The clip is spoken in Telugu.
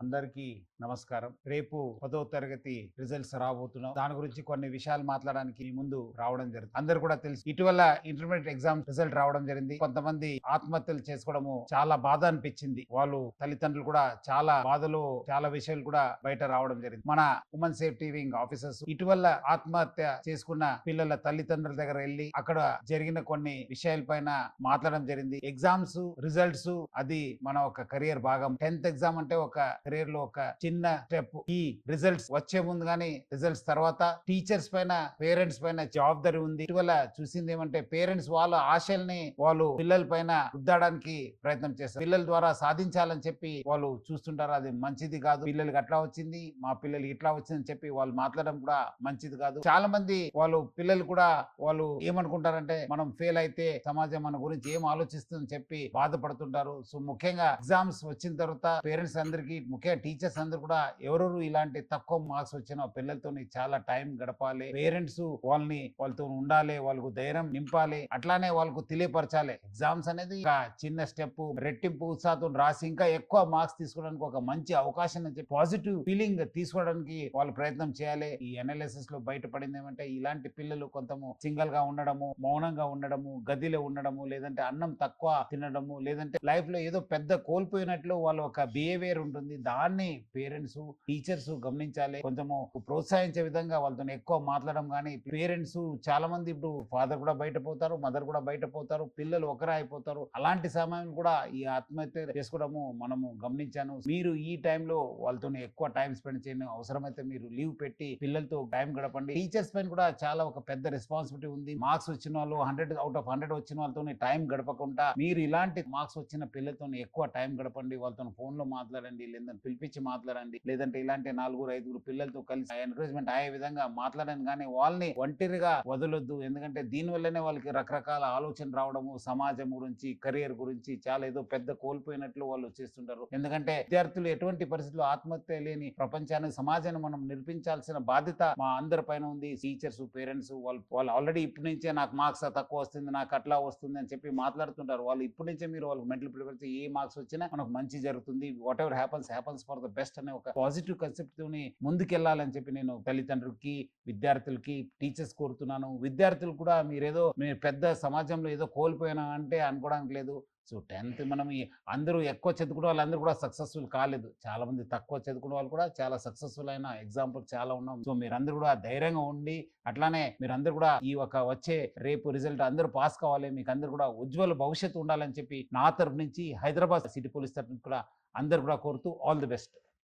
అందరికీ నమస్కారం. రేపు 10వ తరగతి రిజల్ట్స్ రాబోతున్నాం. దాని గురించి కొన్ని విషయాలు మాట్లాడడానికి మీ ముందు రావడం జరిగింది. అందరు కూడా తెలుసు, ఇటీవల ఇంటర్మీడియట్ ఎగ్జామ్ రిజల్ట్ రావడం జరిగింది. కొంతమంది ఆత్మహత్యలు చేసుకోవడము చాలా బాధ అనిపించింది. వాళ్ళు తల్లిదండ్రులు కూడా చాలా బాధలు, చాలా విషయాలు కూడా బయట రావడం జరిగింది. మన ఉమెన్ సేఫ్టీ వింగ్ ఆఫీసర్స్ ఇటీవల ఆత్మహత్య చేసుకున్న పిల్లల తల్లిదండ్రుల దగ్గర వెళ్ళి అక్కడ జరిగిన కొన్ని విషయాలపైన మాట్లాడడం జరిగింది. ఎగ్జామ్స్ రిజల్ట్స్ అది మన ఒక కెరియర్ భాగం. 10th ఎగ్జామ్ అంటే ఒక కెరీర్ లో ఒక చిన్న స్టెప్. ఈ రిజల్ట్స్ వచ్చే ముందు గానీ రిజల్ట్స్ తర్వాత టీచర్స్ పైన, పేరెంట్స్ పైన జవాబుదారీ ఉంది. ఇటీవల చూసింది ఏమంటే, పేరెంట్స్ వాళ్ళ ఆశల్ని వాళ్ళు పిల్లల పైన రుద్దడానికి ప్రయత్నం చేస్తారు. పిల్లల ద్వారా సాధించాలని చెప్పి వాళ్ళు చూస్తుంటారు. అది మంచిది కాదు. పిల్లలకి అట్లా వచ్చింది, మా పిల్లలకి ఇట్లా వచ్చిందని చెప్పి వాళ్ళు మాట్లాడడం కూడా మంచిది కాదు. చాలా మంది వాళ్ళు పిల్లలు కూడా వాళ్ళు ఏమనుకుంటారంటే, మనం ఫెయిల్ అయితే సమాజం మన గురించి ఏం ఆలోచిస్తుందని చెప్పి బాధపడుతుంటారు. సో ముఖ్యంగా ఎగ్జామ్స్ వచ్చిన తర్వాత పేరెంట్స్ అందరికీ, ముఖ్యంగా టీచర్స్ అందరూ కూడా ఎవరెవరు ఇలాంటి తక్కువ మార్క్స్ వచ్చిన పిల్లలతో చాలా టైం గడపాలి. పేరెంట్స్ వాళ్ళతో ఉండాలి, వాళ్ళకు ధైర్యం నింపాలి, అట్లానే వాళ్ళకు తెలియపరచాలి. ఎగ్జామ్స్ అనేది ఒక చిన్న స్టెప్. రెట్టింపు ఉత్సాహంతో రాసి ఇంకా ఎక్కువ మార్క్స్ తీసుకోవడానికి ఒక మంచి అవకాశం అని చెప్పి పాజిటివ్ ఫీలింగ్ తీసుకోవడానికి వాళ్ళు ప్రయత్నం చేయాలి. ఈ అనాలిసిస్ లో బయటపడింది ఏమంటే, ఇలాంటి పిల్లలు కొంతము సింగల్ గా ఉండడము, మౌనంగా ఉండడము, గదిలో ఉండడము, లేదంటే అన్నం తక్కువ తినడము, లేదంటే లైఫ్ లో ఏదో పెద్ద కోల్పోయినట్లు వాళ్ళు ఒక బిహేవియర్ ఉంటుంది. దాన్ని పేరెంట్స్, టీచర్స్ గమనించాలి. కొంచెము ప్రోత్సహించే విధంగా వాళ్ళతో ఎక్కువ మాట్లాడడం. కానీ పేరెంట్స్ చాలా మంది, ఇప్పుడు ఫాదర్ కూడా బయట పోతారు, మదర్ కూడా బయట పోతారు, పిల్లలు ఒకరే అయిపోతారు. అలాంటి సమయం కూడా ఈ ఆత్మహత్య చేసుకోవడము మనము గమనించాను. మీరు ఈ టైంలో వాళ్ళతో ఎక్కువ టైం స్పెండ్ చేయండి. అవసరమైతే మీరు లీవ్ పెట్టి పిల్లలతో టైం గడపండి. టీచర్స్ పైన కూడా చాలా ఒక పెద్ద రెస్పాన్సిబిలిటీ ఉంది. మార్క్స్ వచ్చిన వాళ్ళు 100 out of 100 వచ్చిన వాళ్ళతో టైం గడపకుండా మీరు ఇలాంటి మార్క్స్ వచ్చిన పిల్లలతో ఎక్కువ టైం గడపండి. వాళ్ళతో ఫోన్ లో మాట్లాడండి, లేదంటే పిలిపించి మాట్లాడండి, లేదంటే ఇలాంటి 4-5 పిల్లలతో కలిసి ఎంకరేజ్మెంట్ అయ్యే విధంగా మాట్లాడండి. కానీ వాళ్ళని ఒంటరిగా వదలొద్దు. ఎందుకంటే దీని వల్లనే వాళ్ళకి రకరకాల ఆలోచన రావడము, సమాజం గురించి, కెరియర్ గురించి చాలా ఏదో పెద్ద కోల్పోయినట్లు వాళ్ళు చేస్తుంటారు. ఎందుకంటే విద్యార్థులు ఎటువంటి పరిస్థితుల్లో ఆత్మహత్య లేని ప్రపంచాన్ని, సమాజాన్ని మనం నిర్మించాల్సిన బాధ్యత మా అందరి పైన ఉంది. టీచర్స్, పేరెంట్స్ వాళ్ళు ఆల్రెడీ ఇప్పటి నుంచే నాకు మార్క్స్ తక్కువ వస్తుంది, నాకు అట్లా వస్తుంది అని చెప్పి మాట్లాడుతుంటారు. వాళ్ళు ఇప్పటి నుంచే మీరు వాళ్ళకి మెంటల్ ప్రిపేర్ చేసి ఏ మార్క్స్ వచ్చినా మనకు మంచి జరుగుతుంది, what ever happens for the best అనే ఒక పాజిటివ్ కాన్సెప్ట్ తోని ముందుకెళ్లాలని చెప్పి నేను తల్లిదండ్రులకి, విద్యార్థులకి, టీచర్స్ కోరుతున్నాను. విద్యార్థులు కూడా మీరు పెద్ద సమాజంలో ఏదో కోల్పోయినా అంటే అనుకోవడానికి లేదు. సో 10th మనం అందరూ ఎక్కువ చదువుకునే వాళ్ళందరూ కూడా సక్సెస్ఫుల్ కాలేదు. చాలా మంది తక్కువ చదువుకునే వాళ్ళు కూడా చాలా సక్సెస్ఫుల్ అయిన ఎగ్జాంపుల్ చాలా ఉన్నాం. సో మీరందరూ కూడా ధైర్యంగా ఉండి, అట్లానే మీరందరూ కూడా ఈ ఒక వచ్చే రేపు రిజల్ట్ అందరూ పాస్ కావాలి, మీకు అందరూ కూడా ఉజ్వల భవిష్యత్తు ఉండాలని చెప్పి నా తరపు నుంచి, హైదరాబాద్ సిటీ పోలీస్ తరపు కూడా అందరు కూడా కోరుతూ ఆల్ ది బెస్ట్.